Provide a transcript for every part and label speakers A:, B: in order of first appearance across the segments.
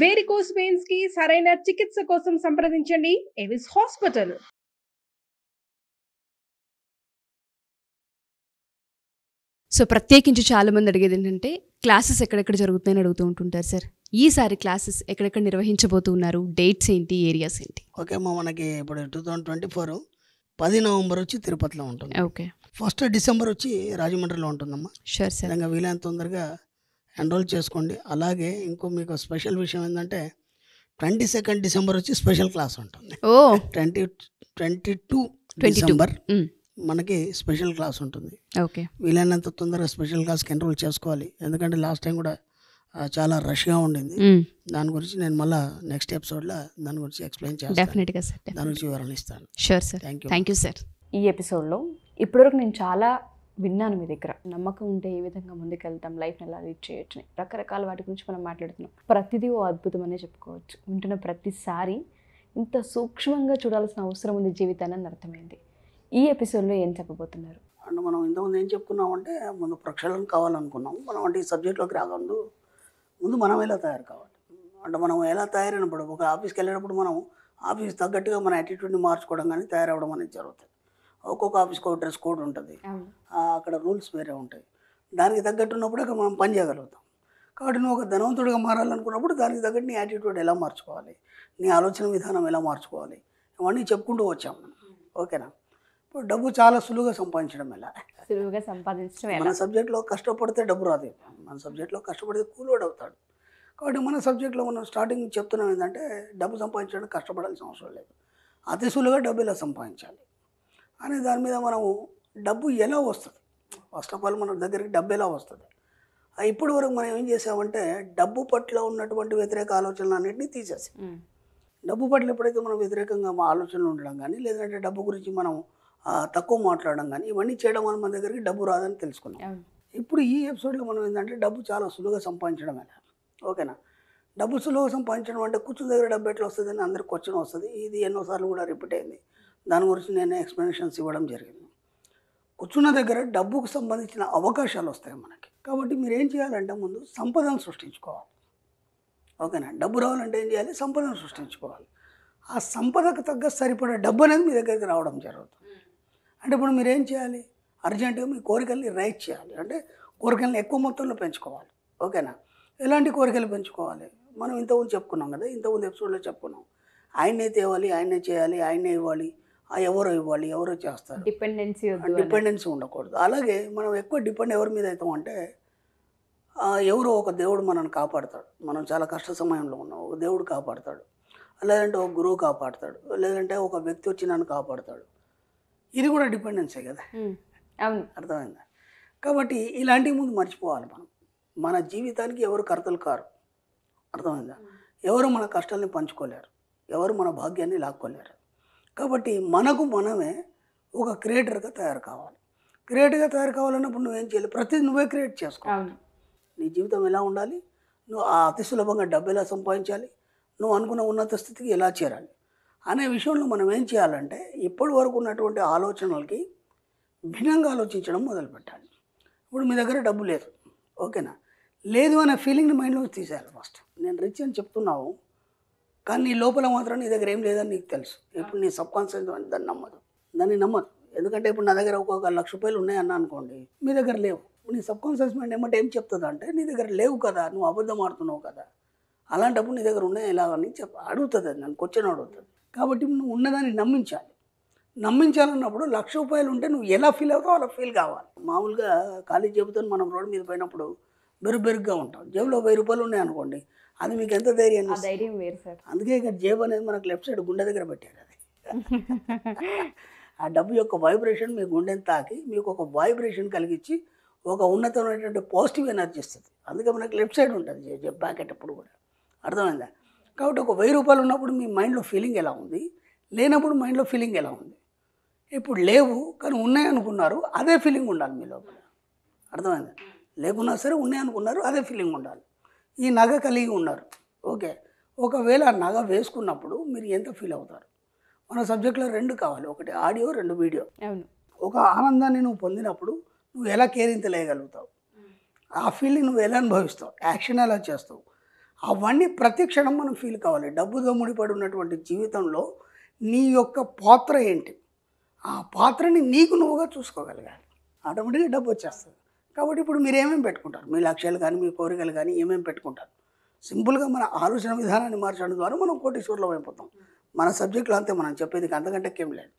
A: Varicose veins కి సరైన చికిత్స కోసం సంప్రదించండి ఎవిస్ హాస్పిటల్.
B: సో ప్రత్యేకించి చాలామంది అడిగేది ఏంటంటే క్లాసెస్ ఎక్కడెక్కడ జరుగుతున్నాయని అడుగుతూ ఉంటుంటారు సార్. ఈసారి క్లాసెస్ ఎక్కడెక్కడ నిర్వహించబోతున్నారు, డేట్స్ ఏంటి, ఏరియాస్ ఏంటి?
C: ఓకే అమ్మా, మనకి ఇప్పుడు 2024 10 నవంబర్ వచ్చి తిరుపతిలో ఉంటుంది.
B: ఓకే,
C: 1 డిసెంబర్ వచ్చి రాజమండ్రిలో ఉంటుందమ్మా.
B: Sure sir.
C: ఇంకా వీలైనంత తొందరగా ఎన్రోల్ చేసుకోండి. అలాగే ఇంకో మీకు స్పెషల్ విషయం ఏంటంటే 22 డిసెంబర్ వచ్చి స్పెషల్ క్లాస్ ఉంటుంది.
B: ఓ
C: 22 డిసెంబర్ మనకి స్పెషల్ క్లాస్ ఉంటుంది.
B: ఓకే,
C: వీలైనంత తొందరగా స్పెషల్ క్లాస్కి ఎన్రోల్ చేసుకోవాలి. ఎందుకంటే లాస్ట్ టైం కూడా చాలా రష్గా ఉండింది. దాని గురించి నేను మళ్ళీ నెక్స్ట్ ఎపిసోడ్లో దాని గురించి ఎక్స్ప్లెయిన్ చేస్తాను.
B: డెఫినెట్గా సార్,
C: దాని గురించి వివరణ ఇస్తాను.
B: Sure sir. Thank you sir.
D: ఈ ఎపిసోడ్లో ఇప్పటివరకు నేను చాలా విన్నాను మీ దగ్గర. నమ్మకం ఉంటే ఏ విధంగా ముందుకెళ్తాం, లైఫ్ని ఎలా లీడ్ చేయొచ్చని రకరకాల వాటి గురించి మనం మాట్లాడుతున్నాం. ప్రతిదీ ఓ అద్భుతం అనే చెప్పుకోవచ్చు. వింటున్న ప్రతిసారి ఇంత సూక్ష్మంగా చూడాల్సిన అవసరం ఉంది జీవితాన్ని అని అర్థమైంది. ఈ ఎపిసోడ్లో ఏం చెప్పబోతున్నారు?
C: అండ్ మనం ఇంతకుముందు ఏం చెప్పుకున్నామంటే ముందు ప్రక్షాళన కావాలనుకున్నాం. మనం అంటే ఈ సబ్జెక్ట్లోకి రాకముందు ముందు మనం ఎలా తయారు కావాలి అంటే మనం ఎలా తయారైనప్పుడు ఒక ఆఫీస్కి వెళ్ళినప్పుడు మనం ఆఫీస్ తగ్గట్టుగా మన యాటిట్యూడ్ని మార్చుకోవడం కానీ తయారవడం అనేది జరుగుతుంది. ఒక్కొక్క ఆఫీస్కి ఒక డ్రెస్ కోడ్ ఉంటుంది, అక్కడ రూల్స్ వేరే ఉంటాయి. దానికి తగ్గట్టు ఉన్నప్పుడు అక్కడ మనం పని చేయగలుగుతాం. కాబట్టి నువ్వు ఒక ధనవంతుడిగా మారాలనుకున్నప్పుడు దానికి తగ్గట్టు నీ యాటిట్యూడ్ ఎలా మార్చుకోవాలి, నీ ఆలోచన విధానం ఎలా మార్చుకోవాలి, ఇవన్నీ చెప్పుకుంటూ వచ్చాం మనం. ఓకేనా? ఇప్పుడు డబ్బు చాలా సులువుగా సంపాదించడం ఎలా,
D: సులువుగా సంపాదించడం
C: మన సబ్జెక్ట్లో కష్టపడితే డబ్బు రాదు. మన సబ్జెక్ట్లో కష్టపడితే కూలోడు అవుతాడు. కాబట్టి మన సబ్జెక్ట్లో మనం స్టార్టింగ్ చెప్తున్నాం ఏంటంటే డబ్బు సంపాదించడానికి కష్టపడాల్సిన అవసరం లేదు, అతి సులువుగా డబ్బు ఎలా సంపాదించాలి అనే దాని మీద మనము డబ్బు ఎలా వస్తుంది, ఫస్ట్ ఆఫ్ ఆల్ మన దగ్గరికి డబ్బు ఎలా వస్తుంది. ఇప్పటి వరకు మనం ఏం చేసామంటే డబ్బు పట్ల ఉన్నటువంటి వ్యతిరేక ఆలోచనలు అన్నింటినీ తీసేసి డబ్బు పట్ల ఎప్పుడైతే మనం వ్యతిరేకంగా మా ఆలోచనలు ఉండడం కానీ లేదంటే డబ్బు గురించి మనం తక్కువ మాట్లాడడం కానీ ఇవన్నీ చేయడం వల్ల మన దగ్గరికి డబ్బు రాదని తెలుసుకున్నాం. ఇప్పుడు ఈ ఎపిసోడ్లో మనం ఏంటంటే డబ్బు చాలా సులువుగా సంపాదించడం ఎలా. ఓకేనా? డబ్బు సులువుగా సంపాదించడం అంటే కూర్చుని దగ్గర డబ్బు ఎట్లా వస్తుంది అని అందరికి క్వశ్చన్ వస్తుంది. ఇది ఎన్నోసార్లు కూడా రిపీట్ అయింది. దాని గురించి నేను ఎక్స్ప్లెనేషన్స్ ఇవ్వడం జరిగింది. కూర్చున్న దగ్గర డబ్బుకు సంబంధించిన అవకాశాలు వస్తాయి మనకి. కాబట్టి మీరు ఏం చేయాలంటే ముందు సంపదను సృష్టించుకోవాలి. ఓకేనా? డబ్బు రావాలంటే ఏం చేయాలి? సంపదను సృష్టించుకోవాలి. ఆ సంపదకు తగ్గ సరిపడే డబ్బు అనేది మీ దగ్గరికి రావడం జరుగుతుంది. అంటే ఇప్పుడు మీరు ఏం చేయాలి? అర్జెంటుగా మీ కోరికల్ని రైట్ చేయాలి. అంటే కోరికల్ని ఎక్కువ మొత్తంలో పెంచుకోవాలి. ఓకేనా? ఎలాంటి కోరికలు పెంచుకోవాలి? మనం ఇంతకుముందు చెప్పుకున్నాం కదా, ఇంతకుముందు ఎపిసోడ్లో చెప్పుకున్నాం. ఆయనే తేవాలి, ఆయనే చేయాలి, ఆయనే ఇవ్వాలి, ఎవరో ఇవ్వాలి, ఎవరో చేస్తారు. డిపెండెన్సీ ఉండకూడదు. అలాగే మనం ఎక్కువ డిపెండ్ ఎవరి మీద అవుతాం అంటే ఎవరో ఒక దేవుడు మనల్ని కాపాడుతాడు. మనం చాలా కష్ట సమయంలో ఉన్నాం, ఒక దేవుడు కాపాడుతాడు, లేదంటే ఒక గురువు కాపాడుతాడు, లేదంటే ఒక వ్యక్తి వచ్చి నన్ను కాపాడుతాడు. ఇది కూడా డిపెండెన్సీ కదా. అర్థమైందా? కాబట్టి ఇలాంటివి ముందు మర్చిపోవాలి. మన జీవితానికి ఎవరు కర్తలు కారు. అర్థమైందా? ఎవరు మన కష్టాలని పంచుకోలేరు, ఎవరు మన భాగ్యాన్ని లాక్కోలేరు. కాబట్టి మనకు మనమే ఒక క్రియేటర్గా తయారు కావాలి. క్రియేటర్గా తయారు కావాలన్నప్పుడు నువ్వేం చేయాలి? ప్రతిదీ నువ్వే క్రియేట్ చేసుకోవాలి. నీ జీవితం ఎలా ఉండాలి, నువ్వు అతి సులభంగా డబ్బు ఎలా సంపాదించాలి, నువ్వు అనుకున్న ఉన్నత స్థితికి ఎలా చేరాలి అనే విషయంలో మనం ఏం చేయాలంటే ఇప్పటి వరకు ఉన్నటువంటి ఆలోచనలకి భిన్నంగా ఆలోచించడం మొదలుపెట్టాలి. ఇప్పుడు మీ దగ్గర డబ్బు లేదు, ఓకేనా? లేదు అనే ఫీలింగ్ని మైండ్లోకి తీసేయాలి. ఫస్ట్ నేను రిచ్ అని చెప్తున్నావు, కానీ నీ లోపల మాత్రం నీ దగ్గర ఏం లేదని నీకు తెలుసు. ఇప్పుడు నీ సబ్కాన్షియస్ దాన్ని నమ్మదు. ఎందుకంటే ఇప్పుడు నా దగ్గర ఒక 1,00,000 రూపాయలు ఉన్నాయన్నా అనుకోండి, మీ దగ్గర లేవు. నీ సబ్కాన్షియస్ మైండ్ ఏమంటే ఏం చెప్తుంది అంటే నీ దగ్గర లేవు కదా, నువ్వు అబద్ధం ఆడుతున్నావు కదా, అలాంటప్పుడు నీ దగ్గర ఉన్నాయి ఎలాగని అడుగుతుంది. అది నన్ను క్వశ్చన్ అడుగుతుంది. కాబట్టి నువ్వు ఉన్నదాన్ని నమ్మించాలి. నమ్మించాలన్నప్పుడు 1,00,000 రూపాయలు ఉంటే నువ్వు ఎలా ఫీల్ అవుతావు అలా ఫీల్ కావాలి. మామూలుగా ఖాళీ జేబుతో మనం రోడ్డు మీద పోయినప్పుడు బెరుగ్గా ఉంటాం. జేబులో 1000 రూపాయలు ఉన్నాయి అనుకోండి, అది మీకు ఎంత ధైర్యం
D: వేరు సార్.
C: అందుకే ఇక్కడ జేబు అనేది మనకు లెఫ్ట్ సైడ్ గుండె దగ్గర పెట్టారు. అది ఆ డబ్బు యొక్క వైబ్రేషన్ మీ గుండెని తాకి మీకు ఒక వైబ్రేషన్ కలిగించి ఒక ఉన్నతమైనటువంటి పాజిటివ్ ఎనర్జీ ఇస్తుంది. అందుకే మనకు లెఫ్ట్ సైడ్ ఉంటుంది జేబు ప్యాకెట్ ఎప్పుడు కూడా. అర్థమైందా? కాబట్టి ఒక 1000 రూపాయలు ఉన్నప్పుడు మీ మైండ్లో ఫీలింగ్ ఎలా ఉంది, లేనప్పుడు మైండ్లో ఫీలింగ్ ఎలా ఉంది. ఇప్పుడు లేవు కానీ ఉన్నాయి అనుకున్నారు, అదే ఫీలింగ్ ఉండాలి మీ లోపల. అర్థమైందా? లేకున్నా సరే ఉన్నాయి అనుకున్నారు, అదే ఫీలింగ్ ఉండాలి. ఈ నగ కలిగి ఉన్నారు, ఓకే. ఒకవేళ ఆ నగ వేసుకున్నప్పుడు మీరు ఎంత ఫీల్ అవుతారు? మన సబ్జెక్ట్లో 2 కావాలి, ఒకటి ఆడియో, 2 వీడియో. ఒక ఆనందాన్ని నువ్వు పొందినప్పుడు నువ్వు ఎలా కేరింతలేయగలుగుతావు, ఆ ఫీల్ని నువ్వు ఎలా అనుభవిస్తావు, యాక్షన్ ఎలా చేస్తావు, అవన్నీ ప్రతి క్షణం మనం ఫీల్ కావాలి. డబ్బుతో ముడిపడి ఉన్నటువంటి జీవితంలో నీ యొక్క పాత్ర ఏంటి, ఆ పాత్రని నీకు నువ్వుగా చూసుకోగలగాలి. ఆటోమేటిక్గా డబ్బు వచ్చేస్తుంది. కాబట్టి ఇప్పుడు మీరు ఏమేమి పెట్టుకుంటారు, మీ లక్ష్యాలు కానీ మీ కోరికలు కానీ ఏమేమి పెట్టుకుంటారు? సింపుల్గా మన ఆలోచన విధానాన్ని మార్చడం ద్వారా మనం కోటీశ్వరులం అయిపోతాం. మన సబ్జెక్టులో అంతే మనం చెప్పేది, అంతకంటే ఏం లేదు.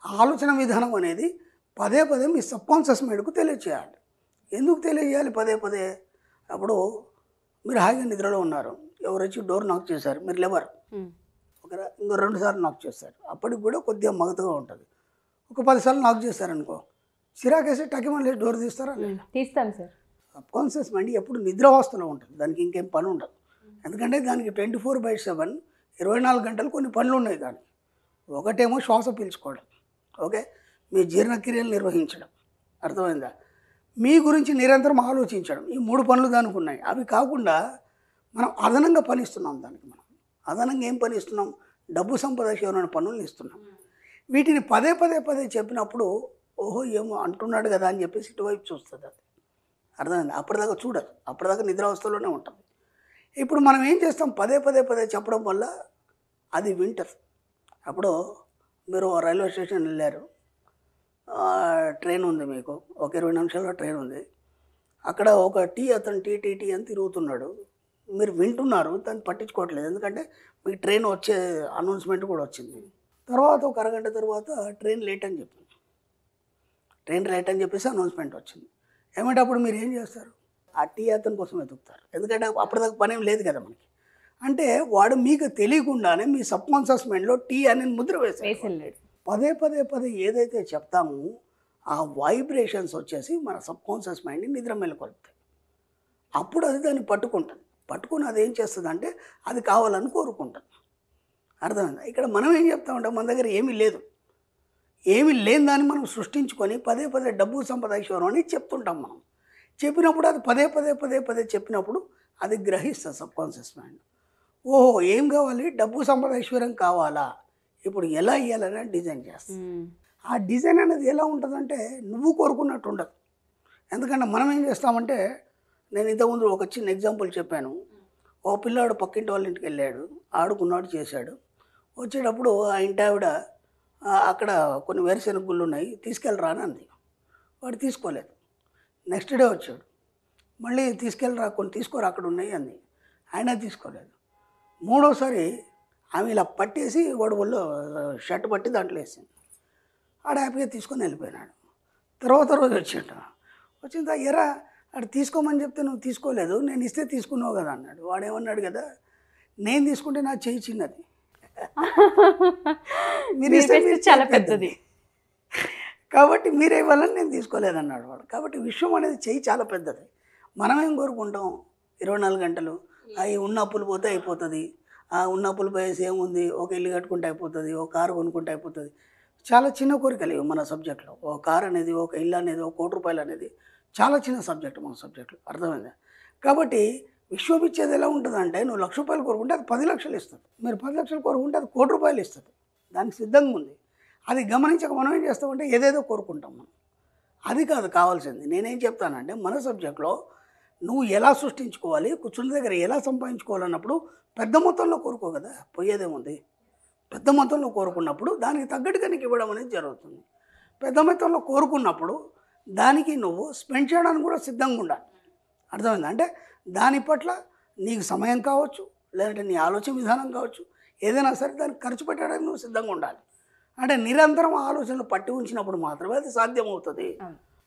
C: ఆలోచన విధానం అనేది పదే పదే మీ సబ్కాన్షియస్ మైండ్కు తెలియచేయాలి. ఎందుకు తెలియజేయాలి పదే పదే? అప్పుడు మీరు హాయిగా నిద్రలో ఉన్నారు, ఎవరు వచ్చి డోర్ నాక్ చేశారు, మీరు లేవరు, ఇంకో 2 సార్లు నాక్ చేస్తారు, అప్పటికి కూడా కొద్దిగా మగతగా ఉంటుంది. ఒక 10 సార్లు నాక్ చేశారనుకో, చిరాకేసి టకిమని లేచి డోర్ తీస్తారా?
D: తీస్తాం సార్.
C: సబ్కాన్షియస్ మైండ్ ఎప్పుడు నిద్రావస్థలో ఉంటుంది, దానికి ఇంకేం పని ఉండదు. ఎందుకంటే దానికి 24/7 24 గంటలు కొన్ని పనులు ఉన్నాయి. దానికి ఒకటేమో శ్వాస పీల్చుకోవడం, ఓకే, మీ జీర్ణక్రియలు నిర్వహించడం, అర్థమైందా, మీ గురించి నిరంతరం ఆలోచించడం, ఈ 3 పనులు దానికి ఉన్నాయి. అవి కాకుండా మనం అదనంగా పని ఇస్తున్నాం దానికి. మనం అదనంగా ఏం పని ఇస్తున్నాం? డబ్బు సంపాదించే పనులను ఇస్తున్నాం. వీటిని పదే పదే పదే చెప్పినప్పుడు ఓహో ఏమో అంటున్నాడు కదా అని చెప్పేసి ఇటువైపు చూస్తుంది. అది అర్థమైంది. అప్పటిదాకా చూడదు, అప్పటిదాకా నిద్రావస్థలోనే ఉంటుంది. ఇప్పుడు మనం ఏం చేస్తాం, పదే పదే పదే చెప్పడం వల్ల అది వింటది. అప్పుడు మీరు రైల్వే స్టేషన్ వెళ్ళారు, ట్రైన్ ఉంది, మీకు ఒక 20 నిమిషాల్లో ట్రైన్ ఉంది. అక్కడ ఒక అతను టీ అని తిరుగుతున్నాడు, మీరు వింటున్నారు, దాన్ని పట్టించుకోవట్లేదు. ఎందుకంటే మీకు ట్రైన్ వచ్చే అనౌన్స్మెంట్ కూడా వచ్చింది. తర్వాత ఒక అరగంట తర్వాత ట్రైన్ లేట్ అని చెప్పింది, ట్రైన్ లేట్ అని చెప్పేసి అనౌన్స్మెంట్ వచ్చింది. ఏమంటే అప్పుడు మీరు ఏం చేస్తారు? ఆ అతని కోసం వెతుకుతారు. ఎందుకంటే అప్పటిదాకా పని ఏం లేదు కదా మనకి. అంటే వాడు మీకు తెలియకుండానే మీ సబ్కాన్షియస్ మైండ్లో అని ముద్ర వేసేసాడు. పదే పదే పదే ఏదైతే చెప్తామో ఆ వైబ్రేషన్స్ వచ్చేసి మన సబ్కాన్షియస్ మైండ్ని నిద్ర మేలుకొల్పుతాయి. అప్పుడు అది దాన్ని పట్టుకుంటుంది. పట్టుకుని అది ఏం చేస్తుంది అంటే అది కావాలని కోరుకుంటుంది. అర్థమైందా? ఇక్కడ మనం ఏం చెప్తామంటే మన దగ్గర ఏమీ లేదు, ఏమీ లేని దాన్ని మనం సృష్టించుకొని పదే పదే డబ్బు సంపాదించేవారు అని చెప్తుంటాం. మనం చెప్పినప్పుడు అది పదే పదే పదే పదే చెప్పినప్పుడు అది గ్రహిస్తుంది సబ్కాన్షియస్ మైండ్. ఓహో ఏం కావాలి, డబ్బు సంపాదించడం కావాలా, ఇప్పుడు ఎలా ఇవ్వాలని డిజైన్ చేస్తాం. ఆ డిజైన్ అనేది ఎలా ఉంటుందంటే నువ్వు కోరుకున్నట్టు ఉండదు. ఎందుకంటే మనం ఏం చేస్తామంటే, నేను ఇంతకుముందు ఒక చిన్న ఎగ్జాంపుల్ చెప్పాను. ఓ పిల్లాడు పక్కింటి వాళ్ళ ఇంటికి వెళ్ళాడు, ఆడుకున్నాడు, చేశాడు. వచ్చేటప్పుడు ఆ ఇంటి ఆవిడ అక్కడ కొన్ని వేరుశెనగ గుళ్ళు ఉన్నాయి, తీసుకెళ్ళరా అని అంది. వాడు తీసుకోలేదు. నెక్స్ట్ డే వచ్చాడు, మళ్ళీ తీసుకెళ్ళరా, కొన్ని తీసుకోరా అక్కడ ఉన్నాయి అంది. ఆయన తీసుకోలేదు. మూడోసారి ఆమె ఇలా పట్టేసి వాడు ఒళ్ళు షర్ట్ పట్టి దాంట్లో వేసింది. ఆడ హ్యాపీగా తీసుకొని వెళ్ళిపోయినాడు. తర్వాత రోజు వచ్చిందా, ఎరా అక్కడ తీసుకోమని చెప్తే నువ్వు తీసుకోలేదు, నేను ఇస్తే తీసుకున్నావు కదా అన్నాడు. వాడు ఏమన్నాడు కదా, నేను తీసుకుంటే నా చేయి చిన్నది, మీరు ఇస్తే చాలా పెద్దది, కాబట్టి మీరే ఇవ్వాలని నేను తీసుకోలేదన్నాడు వాడు. కాబట్టి విశ్వం అనేది చెయ్యి చాలా పెద్దది. మనమేం కోరుకుంటాం, 24 గంటలు అవి ఉన్న అప్పులు పోతే అయిపోతుంది, ఆ ఉన్న అప్పులు పోయేసి ఏముంది, ఒక ఇల్లు కట్టుకుంటే అయిపోతుంది, ఒక కారు కొనుక్కుంటే అయిపోతుంది. చాలా చిన్న కోరికలు ఇవి మన సబ్జెక్ట్లో. ఒక కారు అనేది, ఒక ఇల్లు అనేది, ఒక ₹1 అనేది చాలా చిన్న సబ్జెక్టు మన సబ్జెక్టులో, అర్థమైందా? కాబట్టి విశ్వం ఇచ్చేది ఎలా ఉంటుందంటే, నువ్వు ₹1,00,000 కోరుకుంటే అది 10 లక్షలు ఇస్తుంది, మీరు 10 లక్షలు కోరుకుంటే అది ₹1,00,000 ఇస్తుంది. దానికి సిద్ధంగా ఉంది. అది గమనించక మనం ఏం చేస్తామంటే ఏదేదో కోరుకుంటాం మనం. అది కాదు కావాల్సింది. నేనేం చెప్తానంటే మన సబ్జెక్ట్లో నువ్వు ఎలా సృష్టించుకోవాలి, కూర్చున్న దగ్గర ఎలా సంపాదించుకోవాలన్నప్పుడు పెద్ద మొత్తంలో కోరుకో కదా, పోయేదేముంది. పెద్ద మొత్తంలో కోరుకున్నప్పుడు దానికి తగ్గట్టుగా నీకు ఇవ్వడం అనేది జరుగుతుంది. పెద్ద మొత్తంలో కోరుకున్నప్పుడు దానికి నువ్వు స్పెండ్ చేయడానికి కూడా సిద్ధంగా ఉండాలి, అర్థమైంది? అంటే దాని పట్ల నీకు సమయం కావచ్చు, లేదంటే నీ ఆలోచన విధానం కావచ్చు, ఏదైనా సరే దానికి ఖర్చు పెట్టడానికి నువ్వు సిద్ధంగా ఉండాలి. అంటే నిరంతరం ఆలోచనలు పట్టి ఉంచినప్పుడు మాత్రమే అది సాధ్యమవుతుంది,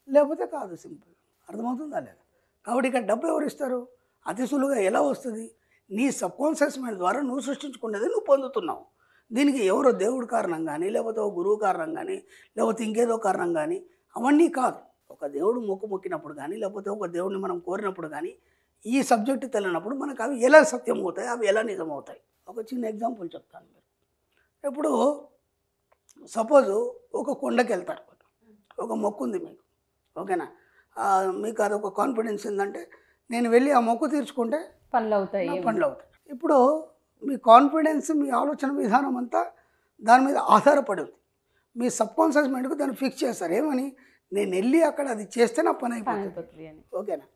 C: లేకపోతే కాదు. సింపుల్, అర్థమవుతుందా లేదా? కాబట్టి ఇక్కడ డబ్బు ఎవరు ఇస్తారు? అతి సులువుగా ఎలా వస్తుంది? నీ సబ్కాన్షియస్ మైండ్ ద్వారా నువ్వు సృష్టించుకునేది నువ్వు పొందుతున్నావు. దీనికి ఎవరో దేవుడు కారణం కానీ, లేకపోతే ఒక గురువు కారణం కానీ, లేకపోతే ఇంకేదో కారణం కానీ, అవన్నీ కాదు. ఒక దేవుడు మొక్కినప్పుడు కానీ, లేకపోతే ఒక దేవుడిని మనం కోరినప్పుడు కానీ, ఈ సబ్జెక్టు తెలియనప్పుడు మనకు అవి ఎలా సత్యం అవుతాయి, అవి ఎలా నిజమవుతాయి. ఒక చిన్న ఎగ్జాంపుల్ చెప్తాను. మీరు ఇప్పుడు సపోజు ఒక కొండకి వెళ్తారు, ఒక మొక్కు ఉంది మీకు, ఓకేనా? మీకు అదొక కాన్ఫిడెన్స్ ఏంటంటే నేను వెళ్ళి ఆ మొక్కు తీర్చుకుంటే పనులు అవుతాయి. ఇప్పుడు మీ కాన్ఫిడెన్స్, మీ ఆలోచన విధానం అంతా దాని మీద ఆధారపడి ఉంది. మీ సబ్కాన్షియస్ మైండ్కు దాన్ని ఫిక్స్ చేస్తారు. ఏమని? నేను వెళ్ళి అక్కడ అది చేస్తే నా పని అయిపోతుంది, ఓకేనా?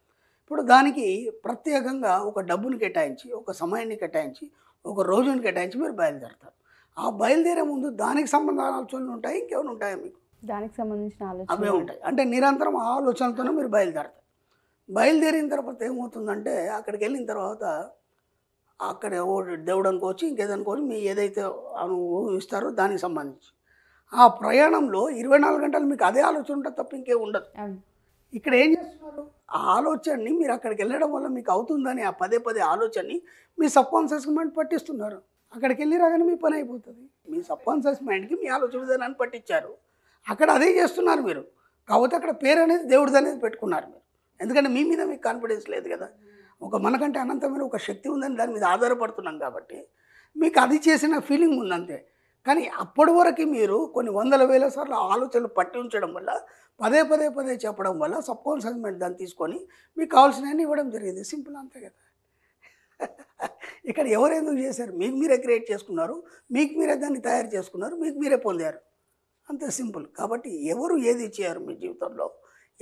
C: ఇప్పుడు దానికి ప్రత్యేకంగా ఒక డబ్బుని కేటాయించి, ఒక సమయాన్ని కేటాయించి, ఒక రోజుని కేటాయించి మీరు బయలుదేరతారు. ఆ బయలుదేరే ముందు దానికి సంబంధాల ఆలోచనలు ఉంటాయి, ఇంకేమైనా ఉంటాయా మీకు?
D: దానికి సంబంధించిన
C: అవే
D: ఆలోచన
C: ఉంటాయి. అంటే నిరంతరం ఆ ఆలోచనలతోనే మీరు బయలుదేరతారు. బయలుదేరిన తర్వాత ఏమవుతుందంటే అక్కడికి వెళ్ళిన తర్వాత అక్కడ దేవుడు అనుకోవచ్చు, ఇంకేదనుకోవచ్చు, మీ ఏదైతే ఊహిస్తారో దానికి సంబంధించి ఆ ప్రయాణంలో 24 గంటలు మీకు అదే ఆలోచన ఉంటుంది తప్ప ఇంకేం ఉండదు. ఇక్కడ ఏం చేస్తున్నారు? ఆ ఆలోచనని మీరు అక్కడికి వెళ్ళడం వల్ల మీకు అవుతుందని ఆ పదే పదే ఆలోచనని మీ సబ్కాన్షియస్ మైండ్ పట్టిస్తున్నారు. అక్కడికి వెళ్ళి రాగానే మీ పని అయిపోతుంది. మీ సబ్కాన్షియస్ మైండ్కి మీ ఆలోచన విధానాన్ని పట్టించారు, అక్కడ అదే చేస్తున్నారు మీరు. కాకపోతే అక్కడ పేరు అనేది దేవుడిది అనేది పెట్టుకున్నారు మీరు. ఎందుకంటే మీ మీద మీకు కాన్ఫిడెన్స్ లేదు కదా. ఒక మనకంటే అనంతమైన ఒక శక్తి ఉందని దాని మీద ఆధారపడుతున్నాం కాబట్టి మీకు అది చేసిన ఫీలింగ్ ఉందంతే. కానీ అప్పటి వరకు మీరు కొన్ని వందల వేల సార్లు ఆలోచనలు పట్టి ఉంచడం వల్ల, పదే పదే పదే చెప్పడం వల్ల సబ్కాన్షియస్ మైండ్ దాన్ని తీసుకొని మీకు కావాల్సినవన్నీ ఇవ్వడం జరిగింది. సింపుల్, అంతే కదా. ఇక్కడ ఎవరు ఎందుకు చేశారు? మీకు మీరే క్రియేట్ చేసుకున్నారు, మీకు మీరే దాన్ని తయారు చేసుకున్నారు, మీకు మీరే పొందారు, అంతే సింపుల్. కాబట్టి ఎవరు ఏది ఇచ్చారు మీ జీవితంలో,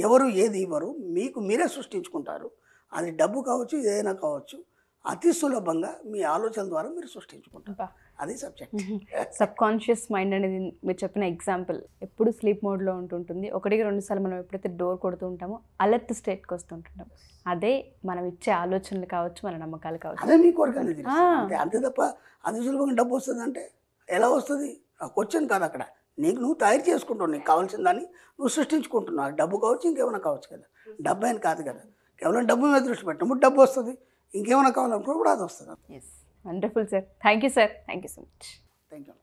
C: ఎవరు ఏది ఇవ్వరు, మీకు మీరే సృష్టించుకుంటారు. అది డబ్బు కావచ్చు, ఏదైనా కావచ్చు, అతి సులభంగా మీ ఆలోచన ద్వారా మీరు సృష్టించుకుంటారు. అది సబ్జెక్ట్.
D: సబ్ కాన్షియస్ మైండ్ అనేది మీరు చెప్పిన ఎగ్జాంపుల్ ఎప్పుడు స్లీప్ మోడ్లో ఉంటుంటుంది. 1-2 సార్లు మనం ఎప్పుడైతే డోర్ కొడుతూ ఉంటామో అలర్ట్ స్టేట్కి వస్తుంటాం. అదే మనం ఇచ్చే ఆలోచనలు కావచ్చు, మన నమ్మకాలు కావచ్చు.
C: అదే మీ కోరిక అనేది. అంతే తప్ప అతి సులభంగా డబ్బు వస్తుంది అంటే ఎలా వస్తుంది? ఆ క్వశ్చన్ కాదు అక్కడ. నీకు నువ్వు తయారు చేసుకుంటావు, నీకు కావాల్సిన దాన్ని నువ్వు సృష్టించుకుంటున్నావు. డబ్బు కావచ్చు, ఇంకేమైనా కావచ్చు కదా. డబ్బు అని కాదు కదా, కేవలం డబ్బు మీద దృష్టి పెట్టినప్పుడు డబ్బు వస్తుంది. ఇంకేమైనా కావాలనుకున్నప్పుడు కూడా అది వస్తుంది.
D: Yes, wonderful sir. Thank you sir. Thank you so much.
C: Thank you.